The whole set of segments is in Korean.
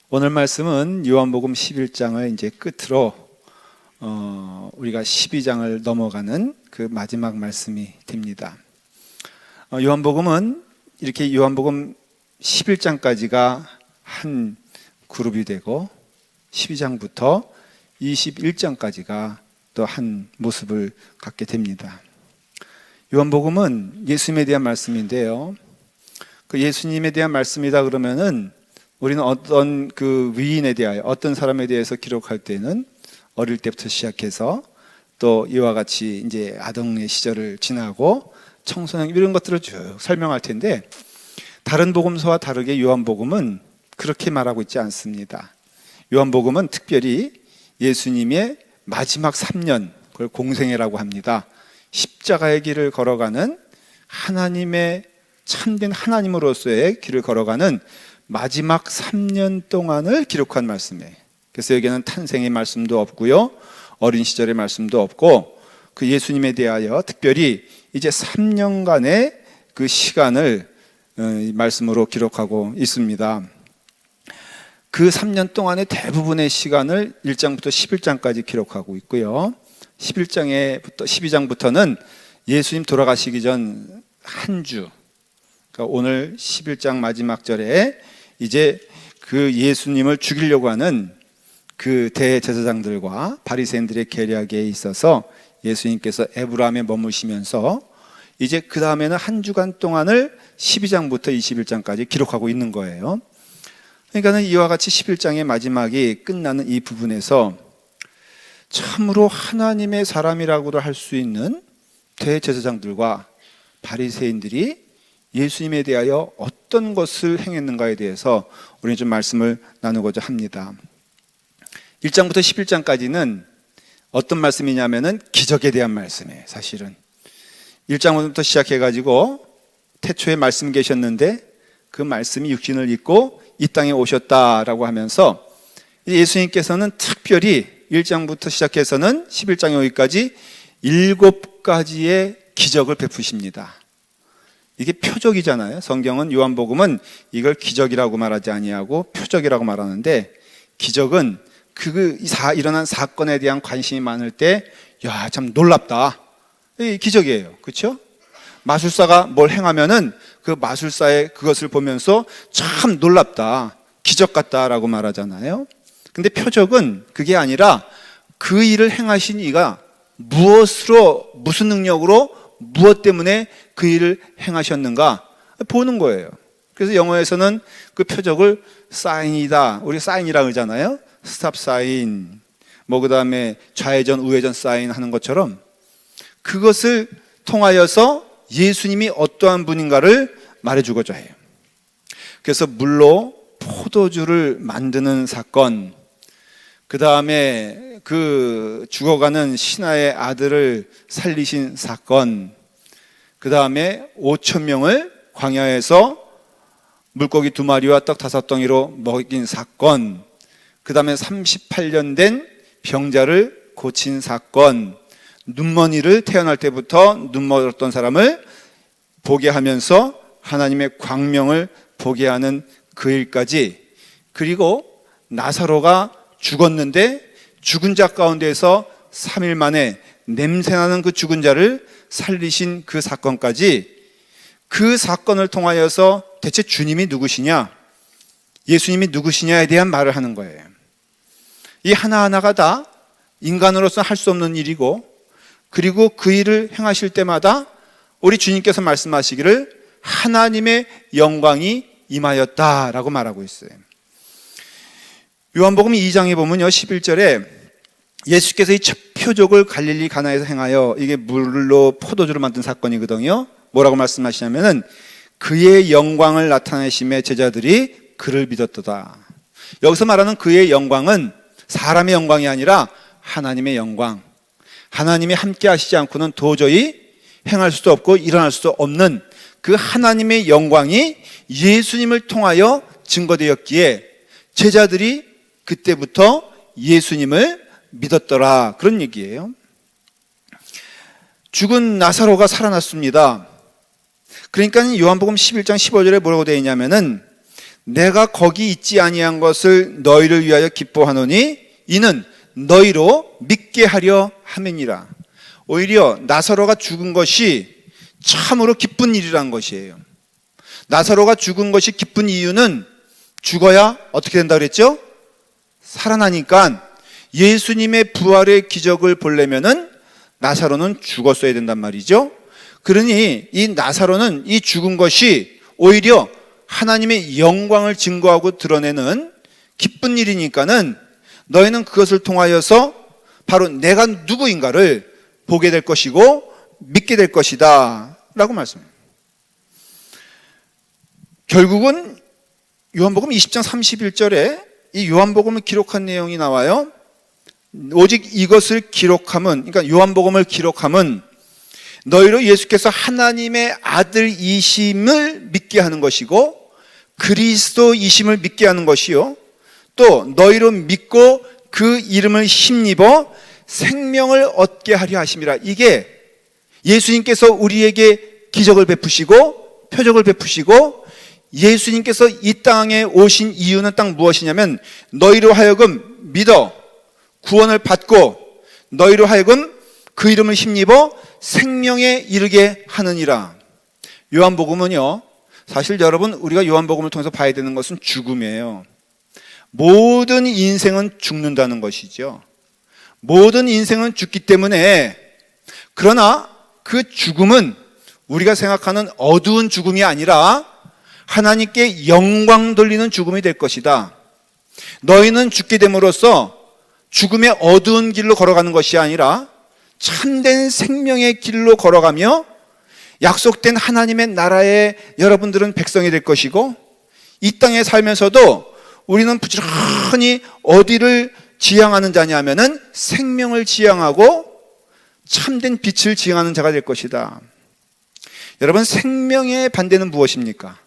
오늘 말씀은 요한복음 11장을 이제 끝으로 우리가 12장을 넘어가는 그 마지막 말씀이 됩니다. 요한복음은 이렇게 요한복음 11장까지가 한 그룹이 되고 12장부터 21장까지가 또 한 모습을 갖게 됩니다. 요한복음은 예수님에 대한 말씀인데요. 그 예수님에 대한 말씀이다 그러면은 우리는 어떤 그 위인에 대하여 어떤 사람에 대해서 기록할 때는 어릴 때부터 시작해서 또 이와 같이 이제 아동의 시절을 지나고 청소년 이런 것들을 쭉 설명할 텐데 다른 복음서와 다르게 요한복음은 그렇게 말하고 있지 않습니다. 요한복음은 특별히 예수님의 마지막 3년, 그걸 공생애라고 합니다. 십자가의 길을 걸어가는 하나님의 참된 하나님으로서의 길을 걸어가는 마지막 3년 동안을 기록한 말씀이에요. 그래서 여기는 탄생의 말씀도 없고요, 어린 시절의 말씀도 없고, 그 예수님에 대하여 특별히 이제 3년간의 그 시간을 말씀으로 기록하고 있습니다. 그 3년 동안의 대부분의 시간을 1장부터 11장까지 기록하고 있고요. 12장부터는 예수님 돌아가시기 전 한 주, 그러니까 오늘 11장 마지막 절에 이제 그 예수님을 죽이려고 하는 그 대제사장들과 바리새인들의 계략에 있어서 예수님께서 에브라임에 머무시면서 이제 그 다음에는 한 주간 동안을 12장부터 21장까지 기록하고 있는 거예요. 그러니까 이와 같이 11장의 마지막이 끝나는 이 부분에서 참으로 하나님의 사람이라고도 할 수 있는 대제사장들과 바리새인들이 예수님에 대하여 어떤 것을 행했는가에 대해서 우리는 좀 말씀을 나누고자 합니다. 1장부터 11장까지는 어떤 말씀이냐면은 기적에 대한 말씀이에요. 사실은 1장부터 시작해가지고 태초에 말씀 계셨는데 그 말씀이 육신을 입고 이 땅에 오셨다라고 하면서 예수님께서는 특별히 1장부터 시작해서는 11장에 오기까지 7가지의 기적을 베푸십니다. 이게 표적이잖아요. 성경은 요한복음은 이걸 기적이라고 말하지 아니하고 표적이라고 말하는데, 기적은 일어난 사건에 대한 관심이 많을 때, 야, 참 놀랍다. 이 기적이에요. 그렇죠? 마술사가 뭘 행하면은 그 마술사의 그것을 보면서 참 놀랍다, 기적 같다라고 말하잖아요. 근데 표적은 그게 아니라 그 일을 행하신 이가 무엇으로, 무슨 능력으로, 무엇 때문에 그 일을 행하셨는가 보는 거예요. 그래서 영어에서는 그 표적을 사인이다, 우리 사인이라고 그러잖아요. 스탑 사인, 그 다음에 좌회전 우회전 사인 하는 것처럼 그것을 통하여서 예수님이 어떠한 분인가를 말해주고자 해요. 그래서 물로 포도주를 만드는 사건, 그 다음에 그 죽어가는 신하의 아들을 살리신 사건, 그 다음에 5,000명을 광야에서 물고기 2마리와 떡 5덩이로 먹인 사건, 그 다음에 38년 된 병자를 고친 사건, 눈먼이를 태어날 때부터 눈멀었던 사람을 보게 하면서 하나님의 광명을 보게 하는 그 일까지, 그리고 나사로가 죽었는데 죽은 자 가운데에서 3일 만에 냄새나는 그 죽은 자를 살리신 그 사건까지, 그 사건을 통하여서 대체 주님이 누구시냐, 예수님이 누구시냐에 대한 말을 하는 거예요. 이 하나하나가 다 인간으로서 할 수 없는 일이고, 그리고 그 일을 행하실 때마다 우리 주님께서 말씀하시기를 하나님의 영광이 임하였다라고 말하고 있어요. 요한복음 2장에 보면요, 11절에 예수께서 이 첫 표적을 갈릴리 가나에서 행하여, 이게 물로 포도주를 만든 사건이거든요. 뭐라고 말씀하시냐면은 그의 영광을 나타내심에 제자들이 그를 믿었도다. 여기서 말하는 그의 영광은 사람의 영광이 아니라 하나님의 영광, 하나님이 함께 하시지 않고는 도저히 행할 수도 없고 일어날 수도 없는 그 하나님의 영광이 예수님을 통하여 증거되었기에 제자들이 그때부터 예수님을 믿었더라, 그런 얘기예요. 죽은 나사로가 살아났습니다. 그러니까 요한복음 11장 15절에 뭐라고 되어 있냐면은 내가 거기 있지 아니한 것을 너희를 위하여 기뻐하노니 이는 너희로 믿게 하려 함이니라. 오히려 나사로가 죽은 것이 참으로 기쁜 일이란 것이에요. 나사로가 죽은 것이 기쁜 이유는 죽어야 어떻게 된다 그랬죠? 살아나니까 예수님의 부활의 기적을 보려면은 나사로는 죽었어야 된단 말이죠. 그러니 이 나사로는 이 죽은 것이 오히려 하나님의 영광을 증거하고 드러내는 기쁜 일이니까는 너희는 그것을 통하여서 바로 내가 누구인가를 보게 될 것이고 믿게 될 것이다 라고 말씀합니다. 결국은 요한복음 20장 31절에 이 요한복음을 기록한 내용이 나와요. 오직 이것을 기록함은, 그러니까 요한복음을 기록함은 너희로 예수께서 하나님의 아들이심을 믿게 하는 것이고 그리스도이심을 믿게 하는 것이요, 또 너희로 믿고 그 이름을 힘입어 생명을 얻게 하려 하심이라. 이게 예수님께서 우리에게 기적을 베푸시고 표적을 베푸시고 예수님께서 이 땅에 오신 이유는 딱 무엇이냐면 너희로 하여금 믿어 구원을 받고 너희로 하여금 그 이름을 힘입어 생명에 이르게 하느니라. 요한복음은요, 사실 여러분 우리가 요한복음을 통해서 봐야 되는 것은 죽음이에요. 모든 인생은 죽는다는 것이죠. 모든 인생은 죽기 때문에, 그러나 그 죽음은 우리가 생각하는 어두운 죽음이 아니라 하나님께 영광 돌리는 죽음이 될 것이다. 너희는 죽게 됨으로써 죽음의 어두운 길로 걸어가는 것이 아니라 참된 생명의 길로 걸어가며 약속된 하나님의 나라의 여러분들은 백성이 될 것이고, 이 땅에 살면서도 우리는 부지런히 어디를 지향하는 자냐 하면은 생명을 지향하고 참된 빛을 지향하는 자가 될 것이다. 여러분, 생명의 반대는 무엇입니까?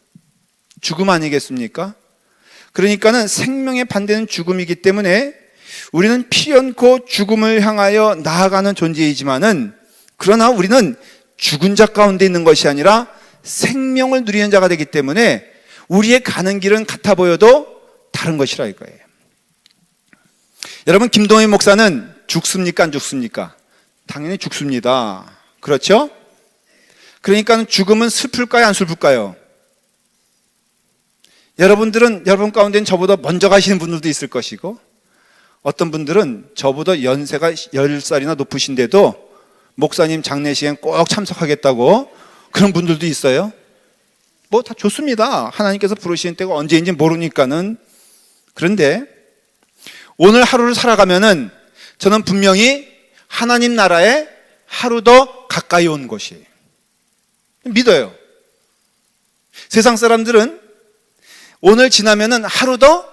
죽음 아니겠습니까? 그러니까는 생명의 반대는 죽음이기 때문에 우리는 필연코 죽음을 향하여 나아가는 존재이지만은, 그러나 우리는 죽은 자 가운데 있는 것이 아니라 생명을 누리는 자가 되기 때문에 우리의 가는 길은 같아 보여도 다른 것이라 이거예요. 여러분, 김동희 목사는 죽습니까? 안 죽습니까? 당연히 죽습니다. 그렇죠? 그러니까 죽음은 슬플까요? 안 슬플까요? 여러분 가운데는 저보다 먼저 가시는 분들도 있을 것이고, 어떤 분들은 저보다 연세가 10살이나 높으신데도 목사님 장례식엔 꼭 참석하겠다고 그런 분들도 있어요. 뭐 다 좋습니다. 하나님께서 부르시는 때가 언제인지 모르니까는. 그런데 오늘 하루를 살아가면은 저는 분명히 하나님 나라에 하루 더 가까이 온 것이에요. 믿어요. 세상 사람들은 오늘 지나면은 하루 더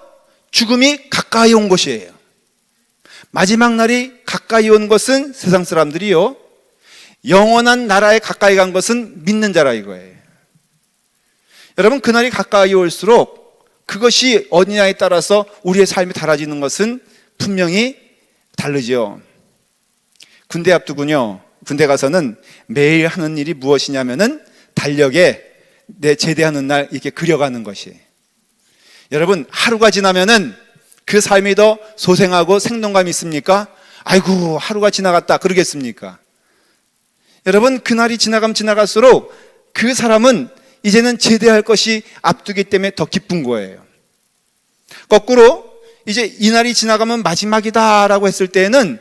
죽음이 가까이 온 것이에요. 마지막 날이 가까이 온 것은 세상 사람들이요, 영원한 나라에 가까이 간 것은 믿는 자라 이거예요. 여러분, 그날이 가까이 올수록 그것이 어디냐에 따라서 우리의 삶이 달라지는 것은 분명히 다르죠. 군대 앞두고요, 군대 가서는 매일 하는 일이 무엇이냐면은 달력에 내 제대하는 날 이렇게 그려가는 것이에요. 여러분, 하루가 지나면은 그 삶이 더 소생하고 생동감이 있습니까? 아이고, 하루가 지나갔다 그러겠습니까? 여러분, 그날이 지나가면 지나갈수록 그 사람은 이제는 제대할 것이 앞두기 때문에 더 기쁜 거예요. 거꾸로 이제 이 날이 지나가면 마지막이다라고 했을 때에는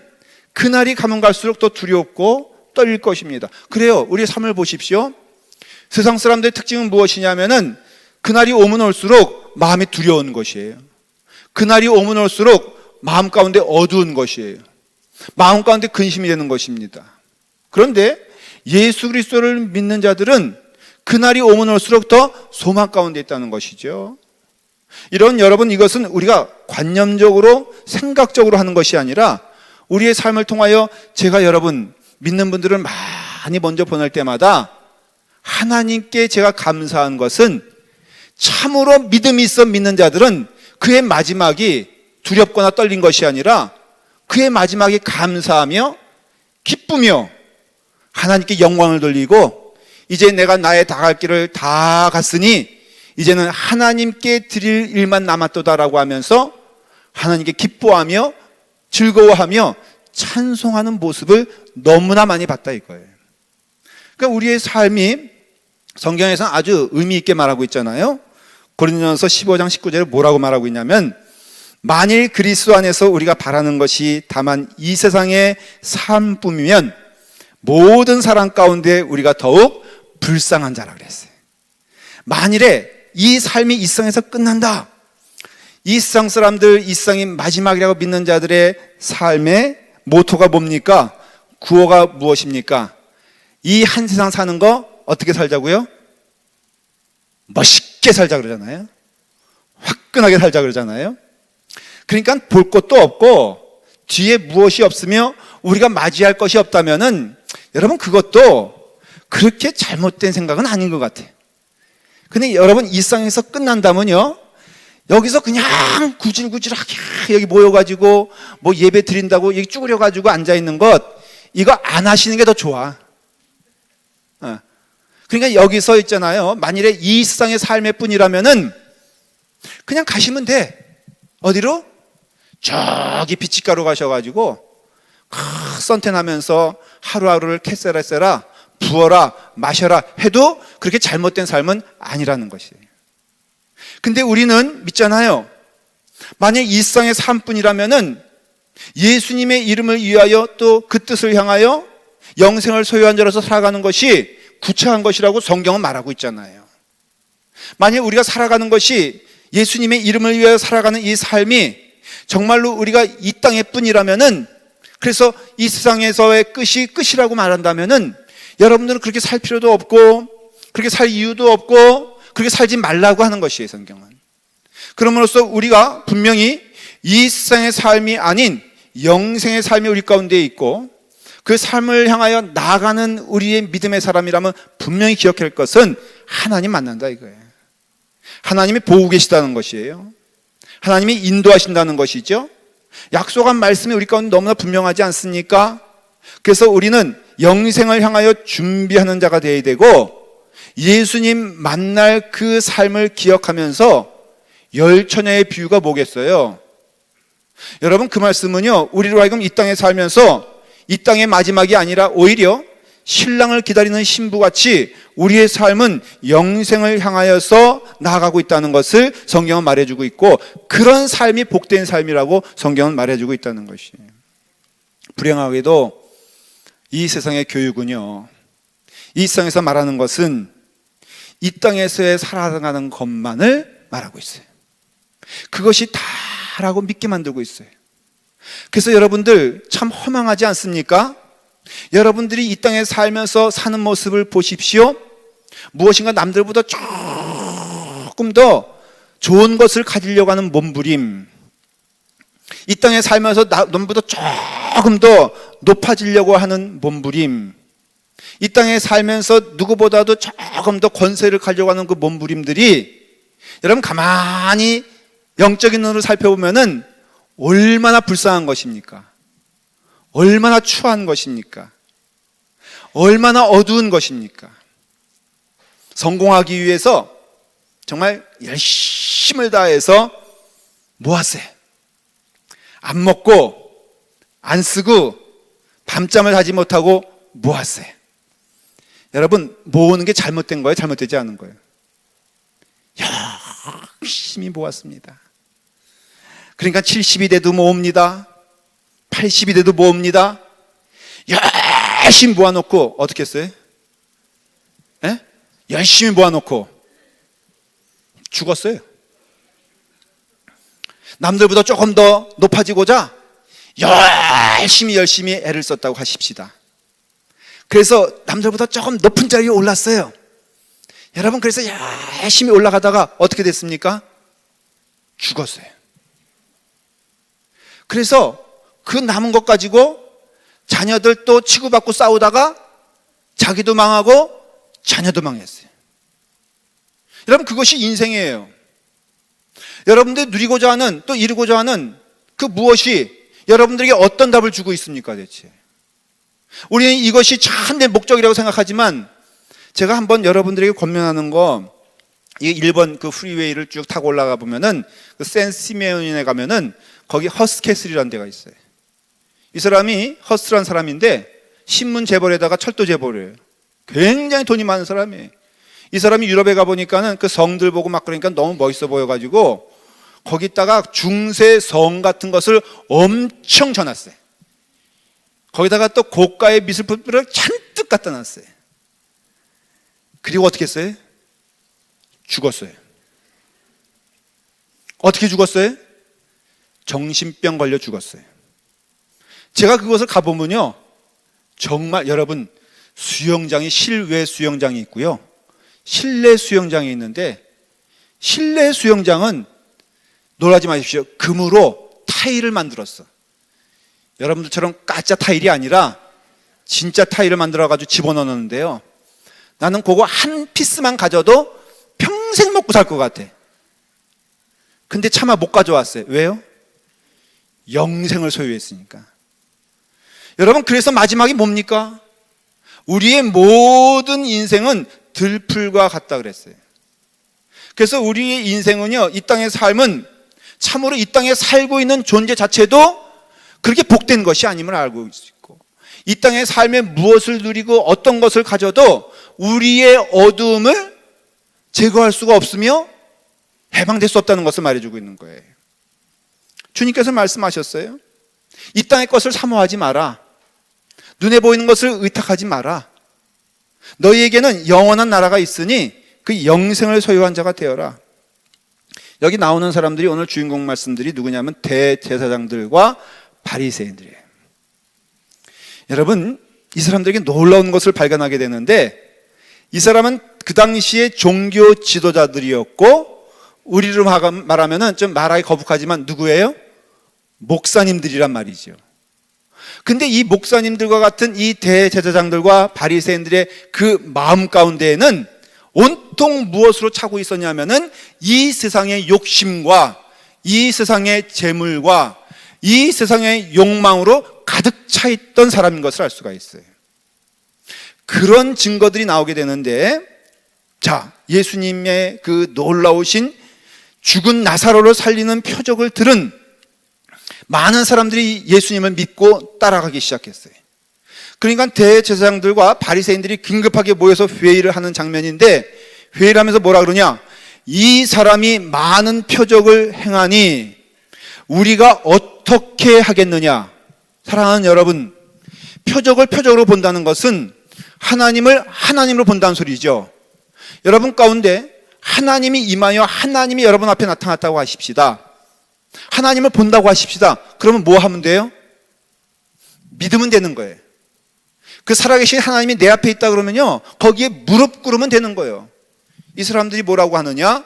그날이 가면 갈수록 더 두렵고 떨릴 것입니다. 그래요. 우리의 삶을 보십시오. 세상 사람들의 특징은 무엇이냐면은 그날이 오면 올수록 마음이 두려운 것이에요. 그날이 오면 올수록 마음 가운데 어두운 것이에요. 마음 가운데 근심이 되는 것입니다. 그런데 예수 그리스도를 믿는 자들은 그날이 오면 올수록 더 소망 가운데 있다는 것이죠. 여러분, 이것은 우리가 관념적으로 생각적으로 하는 것이 아니라 우리의 삶을 통하여 제가 여러분 믿는 분들을 많이 먼저 보낼 때마다 하나님께 제가 감사한 것은, 참으로 믿음이 있어 믿는 자들은 그의 마지막이 두렵거나 떨린 것이 아니라 그의 마지막이 감사하며 기쁘며 하나님께 영광을 돌리고, 이제 내가 나의 다갈 길을 다 갔으니 이제는 하나님께 드릴 일만 남았도다라고 하면서 하나님께 기뻐하며 즐거워하며 찬송하는 모습을 너무나 많이 봤다 이거예요. 그러니까 우리의 삶이 성경에서 아주 의미 있게 말하고 있잖아요. 고린도전서 15장 19절에 뭐라고 말하고 있냐면, 만일 그리스도 안에서 우리가 바라는 것이 다만 이 세상의 삶뿐이면 모든 사람 가운데 우리가 더욱 불쌍한 자라 그랬어요. 만일에 이 삶이 이 세상에서 끝난다, 이 세상 사람들, 이 세상이 마지막이라고 믿는 자들의 삶의 모토가 뭡니까? 구호가 무엇입니까? 이 한 세상 사는 거 어떻게 살자고요? 멋있게 살자 그러잖아요. 화끈하게 살자 그러잖아요. 그러니까 볼 것도 없고 뒤에 무엇이 없으며 우리가 맞이할 것이 없다면은 여러분 그것도 그렇게 잘못된 생각은 아닌 것 같아요. 근데 여러분 이 세상에서 끝난다면요, 여기서 그냥 구질구질하게 여기 모여가지고 뭐 예배 드린다고 여기 쭈그려가지고 앉아있는 것, 이거 안 하시는 게 더 좋아. 그러니까 여기서 있잖아요, 만일에 이 세상의 삶의 뿐이라면은 그냥 가시면 돼. 어디로? 저기 빛집가로 가셔가지고 선탠하면서 하루하루를 캐세라세라 부어라 마셔라 해도 그렇게 잘못된 삶은 아니라는 것이에요. 근데 우리는 믿잖아요. 만약 이 세상의 삶뿐이라면은 예수님의 이름을 위하여 또 그 뜻을 향하여 영생을 소유한 자로서 살아가는 것이 구차한 것이라고 성경은 말하고 있잖아요. 만약 우리가 살아가는 것이 예수님의 이름을 위하여 살아가는 이 삶이 정말로 우리가 이 땅의 뿐이라면은, 그래서 이 세상에서의 끝이 끝이라고 말한다면은 여러분들은 그렇게 살 필요도 없고 그렇게 살 이유도 없고 그렇게 살지 말라고 하는 것이에요, 성경은. 그럼으로써 우리가 분명히 이 세상의 삶이 아닌 영생의 삶이 우리 가운데 있고 그 삶을 향하여 나아가는 우리의 믿음의 사람이라면 분명히 기억해야 할 것은 하나님 만난다 이거예요. 하나님이 보고 계시다는 것이에요. 하나님이 인도하신다는 것이죠. 약속한 말씀이 우리 가운데 너무나 분명하지 않습니까? 그래서 우리는 영생을 향하여 준비하는 자가 되어야 되고, 예수님 만날 그 삶을 기억하면서 열처녀의 비유가 뭐겠어요? 여러분 그 말씀은요, 우리로 하여금 이 땅에 살면서 이 땅의 마지막이 아니라 오히려 신랑을 기다리는 신부같이 우리의 삶은 영생을 향하여서 나아가고 있다는 것을 성경은 말해주고 있고, 그런 삶이 복된 삶이라고 성경은 말해주고 있다는 것이에요. 불행하게도 이 세상의 교육은요, 이 세상에서 말하는 것은 이 땅에서의 살아가는 것만을 말하고 있어요. 그것이 다라고 믿게 만들고 있어요. 그래서 여러분들 참 허망하지 않습니까? 여러분들이 이 땅에 살면서 사는 모습을 보십시오. 무엇인가 남들보다 조금 더 좋은 것을 가지려고 하는 몸부림, 이 땅에 살면서 남보다 조금 더 높아지려고 하는 몸부림, 이 땅에 살면서 누구보다도 조금 더 권세를 가지려고 하는 그 몸부림들이 여러분 가만히 영적인 눈으로 살펴보면은 얼마나 불쌍한 것입니까? 얼마나 추한 것입니까? 얼마나 어두운 것입니까? 성공하기 위해서 정말 열심을 다해서 모았어요. 안 먹고 안 쓰고 밤잠을 자지 못하고 모았어요. 여러분 모으는 게 잘못된 거예요? 잘못되지 않은 거예요? 열심히 모았습니다. 그러니까 70이 돼도 모읍니다. 80이 돼도 모읍니다. 열심히 모아놓고 어떻게 했어요? 에? 열심히 모아놓고 죽었어요. 남들보다 조금 더 높아지고자 열심히 애를 썼다고 하십시다. 그래서 남들보다 조금 높은 자리에 올랐어요. 여러분 그래서 열심히 올라가다가 어떻게 됐습니까? 죽었어요. 그래서 그 남은 것 가지고 자녀들 또 치고받고 싸우다가 자기도 망하고 자녀도 망했어요. 여러분 그것이 인생이에요. 여러분들이 누리고자 하는, 또 이루고자 하는 그 무엇이 여러분들에게 어떤 답을 주고 있습니까 대체? 우리는 이것이 참된 목적이라고 생각하지만 제가 한번 여러분들에게 권면하는 거, 이 일본 그 프리웨이를 쭉 타고 올라가 보면은 그 샌시메온에 가면은 거기 허스캐슬이라는 데가 있어요. 이 사람이 허스란 사람인데 신문 재벌에다가 철도 재벌이에요. 굉장히 돈이 많은 사람이에요. 이 사람이 유럽에 가보니까는 그 성들 보고 막 그러니까 너무 멋있어 보여가지고 거기다가 중세 성 같은 것을 엄청 져놨어요. 거기다가 또 고가의 미술품들을 잔뜩 갖다 놨어요. 그리고 어떻게 했어요? 죽었어요. 어떻게 죽었어요? 정신병 걸려 죽었어요. 제가 그것을 가보면요, 정말 여러분, 수영장이 실외 수영장이 있고요, 실내 수영장이 있는데, 실내 수영장은 놀라지 마십시오. 금으로 타일을 만들었어. 여러분들처럼 가짜 타일이 아니라 진짜 타일을 만들어가지고 집어넣었는데요, 나는 그거 한 피스만 가져도 평생 먹고 살 것 같아. 근데 차마 못 가져왔어요. 왜요? 영생을 소유했으니까. 여러분, 그래서 마지막이 뭡니까? 우리의 모든 인생은 들풀과 같다 그랬어요. 그래서 우리의 인생은요, 이 땅의 삶은 참으로 이 땅에 살고 있는 존재 자체도 그렇게 복된 것이 아님을 알고 있고, 이 땅의 삶에 무엇을 누리고 어떤 것을 가져도 우리의 어두움을 제거할 수가 없으며 해방될 수 없다는 것을 말해주고 있는 거예요. 주님께서 말씀하셨어요. 이 땅의 것을 사모하지 마라. 눈에 보이는 것을 의탁하지 마라. 너희에게는 영원한 나라가 있으니 그 영생을 소유한 자가 되어라. 여기 나오는 사람들이 오늘 주인공 말씀들이 누구냐면 대제사장들과 바리새인들이에요. 여러분, 이 사람들에게 놀라운 것을 발견하게 되는데, 이 사람은 그 당시에 종교 지도자들이었고, 우리로 말하면은 좀 말하기 거북하지만 누구예요? 목사님들이란 말이죠. 근데 이 목사님들과 같은 이 대제사장들과 바리새인들의 그 마음 가운데에는 온통 무엇으로 차고 있었냐면은 이 세상의 욕심과 이 세상의 재물과 이 세상의 욕망으로 가득 차 있던 사람인 것을 알 수가 있어요. 그런 증거들이 나오게 되는데, 자, 예수님의 그 놀라우신 죽은 나사로를 살리는 표적을 들은 많은 사람들이 예수님을 믿고 따라가기 시작했어요. 그러니까 대제사장들과 바리새인들이 긴급하게 모여서 회의를 하는 장면인데, 회의를 하면서 뭐라 그러냐? 이 사람이 많은 표적을 행하니 우리가 어떻게 하겠느냐? 사랑하는 여러분, 표적을 표적으로 본다는 것은 하나님을 하나님으로 본다는 소리죠. 여러분 가운데 하나님이 임하여 하나님이 여러분 앞에 나타났다고 하십시다. 하나님을 본다고 하십시다. 그러면 뭐 하면 돼요? 믿으면 되는 거예요. 그 살아계신 하나님이 내 앞에 있다 그러면요, 거기에 무릎 꿇으면 되는 거예요. 이 사람들이 뭐라고 하느냐?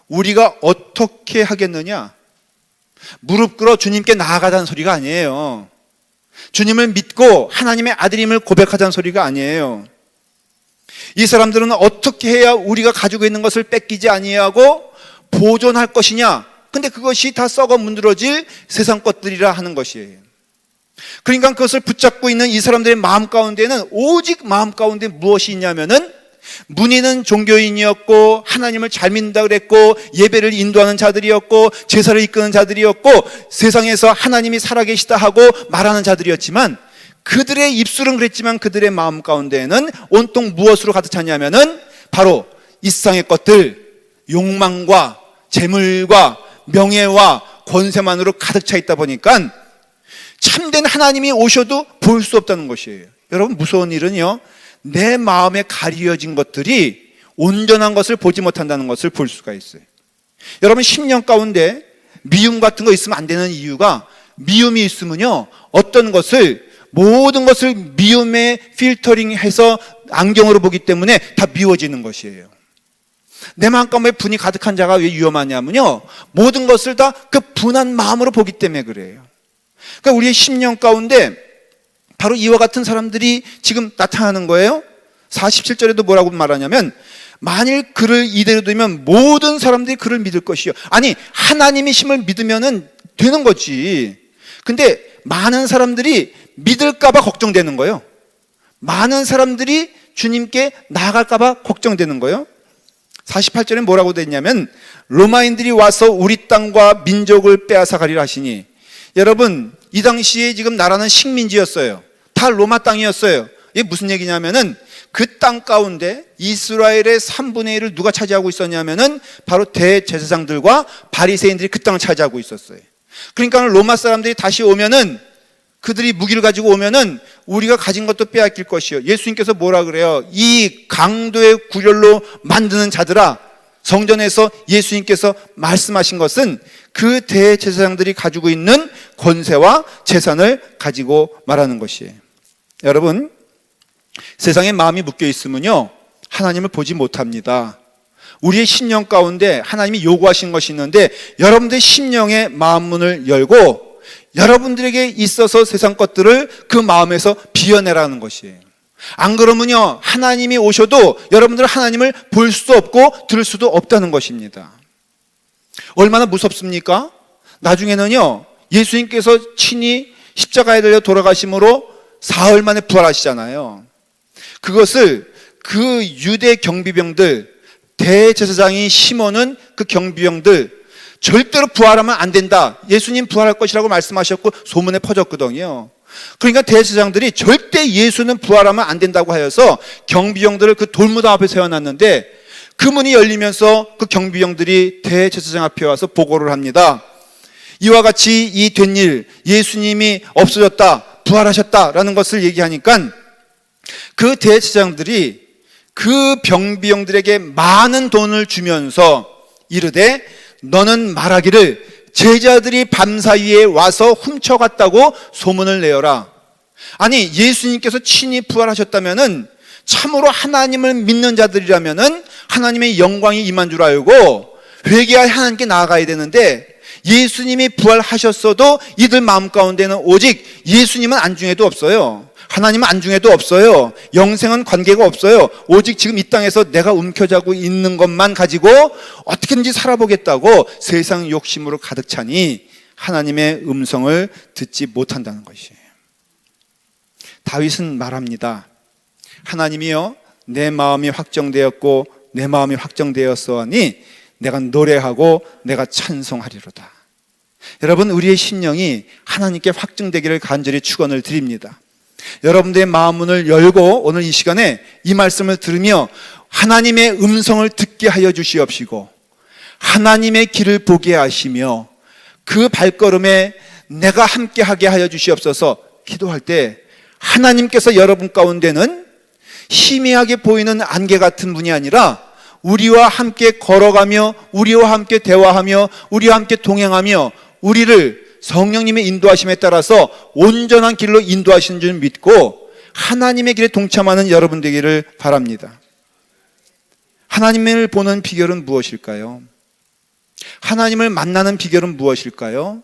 우리가 어떻게 하겠느냐? 무릎 꿇어 주님께 나아가자는 소리가 아니에요. 주님을 믿고 하나님의 아들임을 고백하자는 소리가 아니에요. 이 사람들은 어떻게 해야 우리가 가지고 있는 것을 뺏기지 아니하고 보존할 것이냐? 근데 그것이 다 썩어 문드러질 세상 것들이라 하는 것이에요. 그러니까 그것을 붙잡고 있는 이 사람들의 마음 가운데는 오직 마음 가운데 무엇이 있냐면은, 문의는 종교인이었고 하나님을 잘 믿는다 그랬고 예배를 인도하는 자들이었고 제사를 이끄는 자들이었고 세상에서 하나님이 살아계시다 하고 말하는 자들이었지만, 그들의 입술은 그랬지만 그들의 마음 가운데에는 온통 무엇으로 가득 찼냐면은 바로 이 세상의 것들, 욕망과 재물과 명예와 권세만으로 가득 차 있다 보니까 참된 하나님이 오셔도 볼 수 없다는 것이에요. 여러분, 무서운 일은요, 내 마음에 가려진 것들이 온전한 것을 보지 못한다는 것을 볼 수가 있어요. 여러분, 10년 가운데 미움 같은 거 있으면 안 되는 이유가, 미움이 있으면요, 어떤 것을, 모든 것을 미움에 필터링해서 안경으로 보기 때문에 다 미워지는 것이에요. 내 마음 가운데 분이 가득한 자가 왜 위험하냐면요, 모든 것을 다 그 분한 마음으로 보기 때문에 그래요. 그러니까 우리의 10년 가운데 바로 이와 같은 사람들이 지금 나타나는 거예요. 47절에도 뭐라고 말하냐면, 만일 그를 이대로 두면 모든 사람들이 그를 믿을 것이요. 아니, 하나님의 힘을 믿으면 되는 거지. 근데 많은 사람들이 믿을까 봐 걱정되는 거예요. 많은 사람들이 주님께 나아갈까 봐 걱정되는 거예요. 48절에 뭐라고 됐냐면 로마인들이 와서 우리 땅과 민족을 빼앗아 가리라 하시니, 여러분 이 당시에 지금 나라는 식민지였어요. 다 로마 땅이었어요. 이게 무슨 얘기냐면은 그 땅 가운데 이스라엘의 3분의 1을 누가 차지하고 있었냐면은 바로 대제사장들과 바리새인들이 그 땅을 차지하고 있었어요. 그러니까 로마 사람들이 다시 오면은, 그들이 무기를 가지고 오면은 우리가 가진 것도 빼앗길 것이요. 예수님께서 뭐라 그래요? 이 강도의 구렬로 만드는 자들아, 성전에서 예수님께서 말씀하신 것은 그 대제사장들이 가지고 있는 권세와 재산을 가지고 말하는 것이에요. 여러분, 세상에 마음이 묶여 있으면요, 하나님을 보지 못합니다. 우리의 심령 가운데 하나님이 요구하신 것이 있는데, 여러분들의 심령의 마음 문을 열고 여러분들에게 있어서 세상 것들을 그 마음에서 비워내라는 것이에요. 안 그러면요, 하나님이 오셔도 여러분들은 하나님을 볼 수도 없고 들을 수도 없다는 것입니다. 얼마나 무섭습니까? 나중에는요, 예수님께서 친히 십자가에 달려 돌아가심으로 사흘 만에 부활하시잖아요. 그것을 그 유대 경비병들, 대제사장이 심어놓은 그 경비병들, 절대로 부활하면 안 된다, 예수님 부활할 것이라고 말씀하셨고 소문에 퍼졌거든요. 그러니까 대제사장들이 절대 예수는 부활하면 안 된다고 하여서 경비병들을 그 돌무덤 앞에 세워놨는데, 그 문이 열리면서 그 경비병들이 대제사장 앞에 와서 보고를 합니다. 이와 같이 이 된 일, 예수님이 없어졌다, 부활하셨다라는 것을 얘기하니까 그 대제사장들이 그 경비병들에게 많은 돈을 주면서 이르되 너는 말하기를 제자들이 밤사이에 와서 훔쳐갔다고 소문을 내어라. 아니, 예수님께서 친히 부활하셨다면은 참으로 하나님을 믿는 자들이라면은 하나님의 영광이 임한 줄 알고 회개하여 하나님께 나아가야 되는데, 예수님이 부활하셨어도 이들 마음 가운데는 오직 예수님은 안중에도 없어요. 하나님은 안중에도 없어요. 영생은 관계가 없어요. 오직 지금 이 땅에서 내가 움켜쥐고 있는 것만 가지고 어떻게든지 살아보겠다고 세상 욕심으로 가득 차니 하나님의 음성을 듣지 못한다는 것이에요. 다윗은 말합니다. 하나님이여, 내 마음이 확정되었고 내 마음이 확정되었으니 내가 노래하고 내가 찬송하리로다. 여러분, 우리의 심령이 하나님께 확증되기를 간절히 축원을 드립니다. 여러분들의 마음 문을 열고 오늘 이 시간에 이 말씀을 들으며 하나님의 음성을 듣게 하여 주시옵시고, 하나님의 길을 보게 하시며 그 발걸음에 내가 함께하게 하여 주시옵소서. 기도할 때 하나님께서 여러분 가운데는 희미하게 보이는 안개 같은 분이 아니라 우리와 함께 걸어가며 우리와 함께 대화하며 우리와 함께 동행하며 우리를 성령님의 인도하심에 따라서 온전한 길로 인도하시는 줄 믿고 하나님의 길에 동참하는 여러분 되기를 바랍니다. 하나님을 보는 비결은 무엇일까요? 하나님을 만나는 비결은 무엇일까요?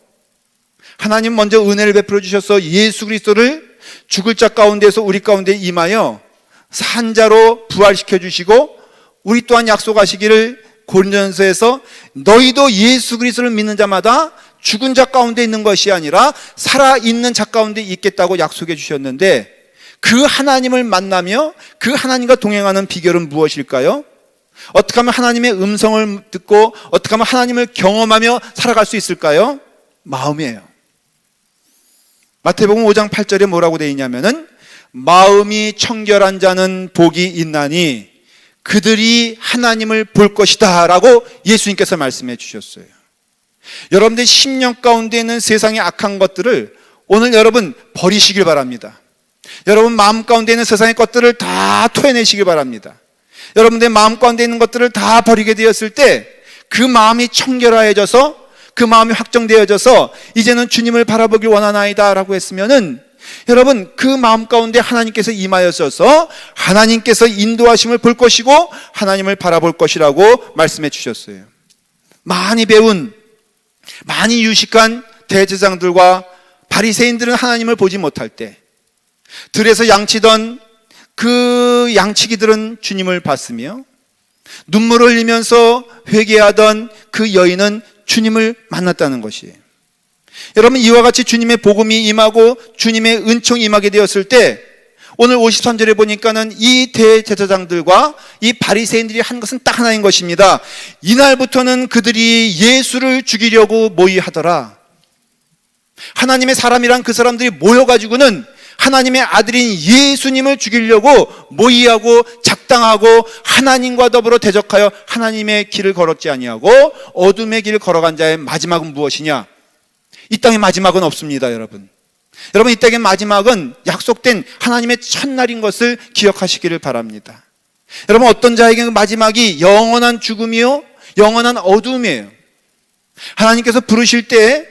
하나님 먼저 은혜를 베풀어 주셔서 예수 그리스도를 죽을 자 가운데서 우리 가운데 임하여 산자로 부활시켜 주시고, 우리 또한 약속하시기를 고린도전서에서 너희도 예수 그리스도를 믿는 자마다 죽은 자 가운데 있는 것이 아니라 살아있는 자 가운데 있겠다고 약속해 주셨는데, 그 하나님을 만나며 그 하나님과 동행하는 비결은 무엇일까요? 어떻게 하면 하나님의 음성을 듣고 어떻게 하면 하나님을 경험하며 살아갈 수 있을까요? 마음이에요. 마태복음 5장 8절에 뭐라고 되어 있냐면은 마음이 청결한 자는 복이 있나니 그들이 하나님을 볼 것이다 라고 예수님께서 말씀해 주셨어요. 여러분들 심령 가운데 있는 세상의 악한 것들을 오늘 여러분 버리시길 바랍니다. 여러분 마음 가운데 있는 세상의 것들을 다 토해내시길 바랍니다. 여러분들의 마음 가운데 있는 것들을 다 버리게 되었을 때 그 마음이 청결해져서 그 마음이 확정되어져서 이제는 주님을 바라보길 원하나이다 라고 했으면은, 여러분 그 마음 가운데 하나님께서 임하여서 하나님께서 인도하심을 볼 것이고 하나님을 바라볼 것이라고 말씀해 주셨어요. 많이 배운, 많이 유식한 대제사장들과 바리새인들은 하나님을 보지 못할 때, 들에서 양치던 그 양치기들은 주님을 봤으며, 눈물을 흘리면서 회개하던 그 여인은 주님을 만났다는 것이에요. 여러분, 이와 같이 주님의 복음이 임하고 주님의 은총이 임하게 되었을 때 오늘 53절에 보니까는 이 대제사장들과 이 바리새인들이 한 것은 딱 하나인 것입니다. 이날부터는 그들이 예수를 죽이려고 모의하더라. 하나님의 사람이란 그 사람들이 모여가지고는 하나님의 아들인 예수님을 죽이려고 모의하고 작당하고 하나님과 더불어 대적하여 하나님의 길을 걸었지 아니하고 어둠의 길을 걸어간 자의 마지막은 무엇이냐? 이 땅의 마지막은 없습니다, 여러분. 여러분, 이 땅의 마지막은 약속된 하나님의 첫날인 것을 기억하시기를 바랍니다. 여러분, 어떤 자에게 그 마지막이 영원한 죽음이요, 영원한 어둠이에요. 하나님께서 부르실 때,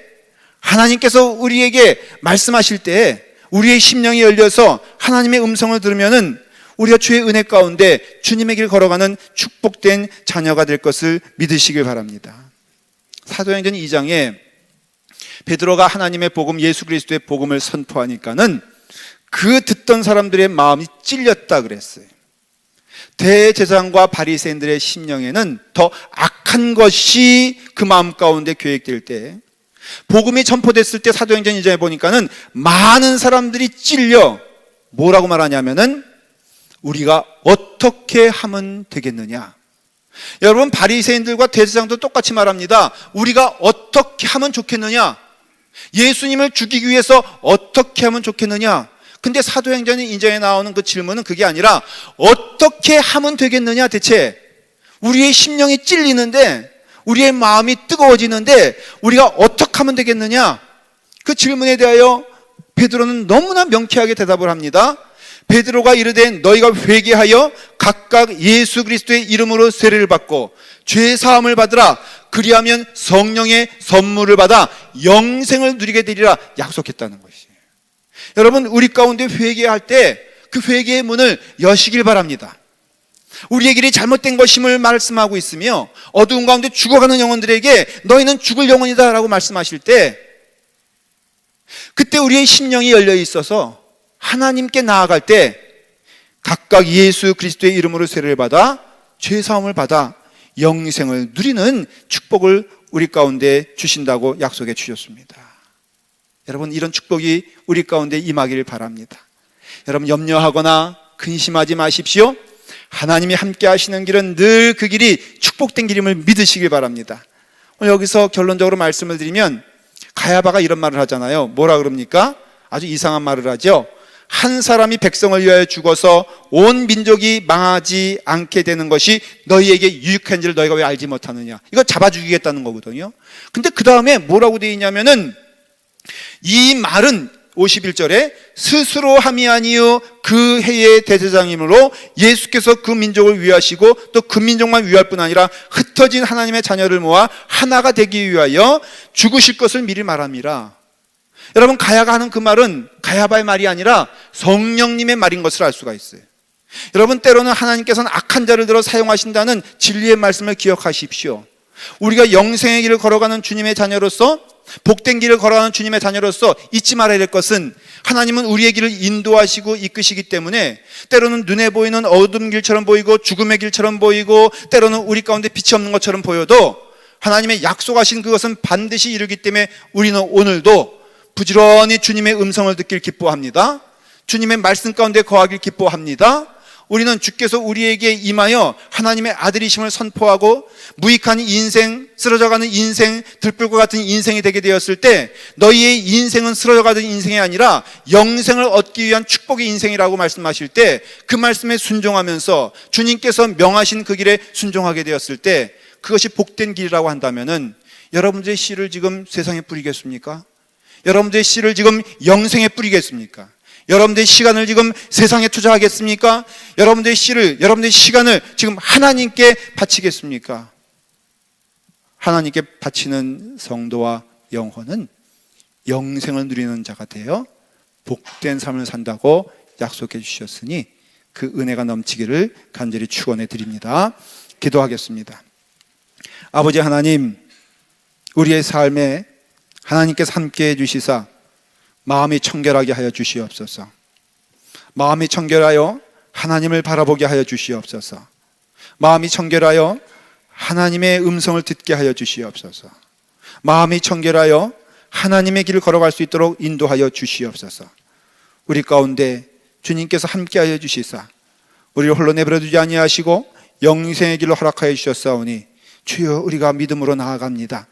하나님께서 우리에게 말씀하실 때 우리의 심령이 열려서 하나님의 음성을 들으면은 우리가 주의 은혜 가운데 주님의 길 걸어가는 축복된 자녀가 될 것을 믿으시길 바랍니다. 사도행전 2장에 베드로가 하나님의 복음, 예수 그리스도의 복음을 선포하니까는 그 듣던 사람들의 마음이 찔렸다 그랬어요. 대제사장과 바리새인들의 심령에는 더 악한 것이 그 마음 가운데 계획될 때, 복음이 전포됐을 때 사도행전 2장에 보니까는 많은 사람들이 찔려 뭐라고 말하냐면은 우리가 어떻게 하면 되겠느냐. 여러분, 바리새인들과 대제사장도 똑같이 말합니다. 우리가 어떻게 하면 좋겠느냐? 예수님을 죽이기 위해서 어떻게 하면 좋겠느냐? 근데 사도행전 2장에 나오는 그 질문은 그게 아니라 어떻게 하면 되겠느냐? 대체 우리의 심령이 찔리는데, 우리의 마음이 뜨거워지는데 우리가 어떻게 하면 되겠느냐? 그 질문에 대하여 베드로는 너무나 명쾌하게 대답을 합니다. 베드로가 이르되 너희가 회개하여 각각 예수 그리스도의 이름으로 세례를 받고 죄 사함을 받으라. 그리하면 성령의 선물을 받아 영생을 누리게 되리라 약속했다는 것이에요. 여러분, 우리 가운데 회개할 때 그 회개의 문을 여시길 바랍니다. 우리의 길이 잘못된 것임을 말씀하고 있으며 어두운 가운데 죽어가는 영혼들에게 너희는 죽을 영혼이다 라고 말씀하실 때, 그때 우리의 심령이 열려 있어서 하나님께 나아갈 때 각각 예수 그리스도의 이름으로 세례를 받아 죄사함을 받아 영생을 누리는 축복을 우리 가운데 주신다고 약속해 주셨습니다. 여러분, 이런 축복이 우리 가운데 임하기를 바랍니다. 여러분, 염려하거나 근심하지 마십시오. 하나님이 함께 하시는 길은 늘 그 길이 축복된 길임을 믿으시길 바랍니다. 오늘 여기서 결론적으로 말씀을 드리면 가야바가 이런 말을 하잖아요. 뭐라 그럽니까? 아주 이상한 말을 하죠. 한 사람이 백성을 위하여 죽어서 온 민족이 망하지 않게 되는 것이 너희에게 유익한지를 너희가 왜 알지 못하느냐. 이거 잡아 죽이겠다는 거거든요. 근데 그 다음에 뭐라고 되어 있냐면은 이 말은 51절에 스스로 함이 아니요 그 해의 대제사장이므로 예수께서 그 민족을 위하시고 또 그 민족만 위할 뿐 아니라 흩어진 하나님의 자녀를 모아 하나가 되기 위하여 죽으실 것을 미리 말함이라. 여러분, 가야가 하는 그 말은 가야바의 말이 아니라 성령님의 말인 것을 알 수가 있어요. 여러분, 때로는 하나님께서는 악한 자를 들어 사용하신다는 진리의 말씀을 기억하십시오. 우리가 영생의 길을 걸어가는 주님의 자녀로서, 복된 길을 걸어가는 주님의 자녀로서 잊지 말아야 될 것은 하나님은 우리의 길을 인도하시고 이끄시기 때문에 때로는 눈에 보이는 어둠 길처럼 보이고 죽음의 길처럼 보이고 때로는 우리 가운데 빛이 없는 것처럼 보여도 하나님의 약속하신 그것은 반드시 이루기 때문에 우리는 오늘도 부지런히 주님의 음성을 듣길 기뻐합니다. 주님의 말씀 가운데 거하길 기뻐합니다. 우리는 주께서 우리에게 임하여 하나님의 아들이심을 선포하고 무익한 인생, 쓰러져가는 인생, 들불과 같은 인생이 되게 되었을 때 너희의 인생은 쓰러져가는 인생이 아니라 영생을 얻기 위한 축복의 인생이라고 말씀하실 때 그 말씀에 순종하면서 주님께서 명하신 그 길에 순종하게 되었을 때 그것이 복된 길이라고 한다면은 여러분들의 씨를 지금 세상에 뿌리겠습니까? 여러분들의 씨를 지금 영생에 뿌리겠습니까? 여러분들의 시간을 지금 세상에 투자하겠습니까? 여러분들의 씨를, 여러분들의 시간을 지금 하나님께 바치겠습니까? 하나님께 바치는 성도와 영혼은 영생을 누리는 자가 되어 복된 삶을 산다고 약속해 주셨으니 그 은혜가 넘치기를 간절히 축원해 드립니다. 기도하겠습니다. 아버지 하나님, 우리의 삶에 하나님께서 함께해 주시사 마음이 청결하게 하여 주시옵소서. 마음이 청결하여 하나님을 바라보게 하여 주시옵소서. 마음이 청결하여 하나님의 음성을 듣게 하여 주시옵소서. 마음이 청결하여 하나님의 길을 걸어갈 수 있도록 인도하여 주시옵소서. 우리 가운데 주님께서 함께하여 주시사 우리를 홀로 내버려 두지 아니하시고 영생의 길로 허락하여 주셨사오니 주여 우리가 믿음으로 나아갑니다.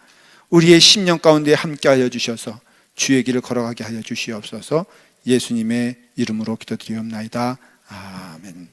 우리의 심령 가운데 함께하여 주셔서 주의 길을 걸어가게 하여 주시옵소서. 예수님의 이름으로 기도드리옵나이다. 아멘.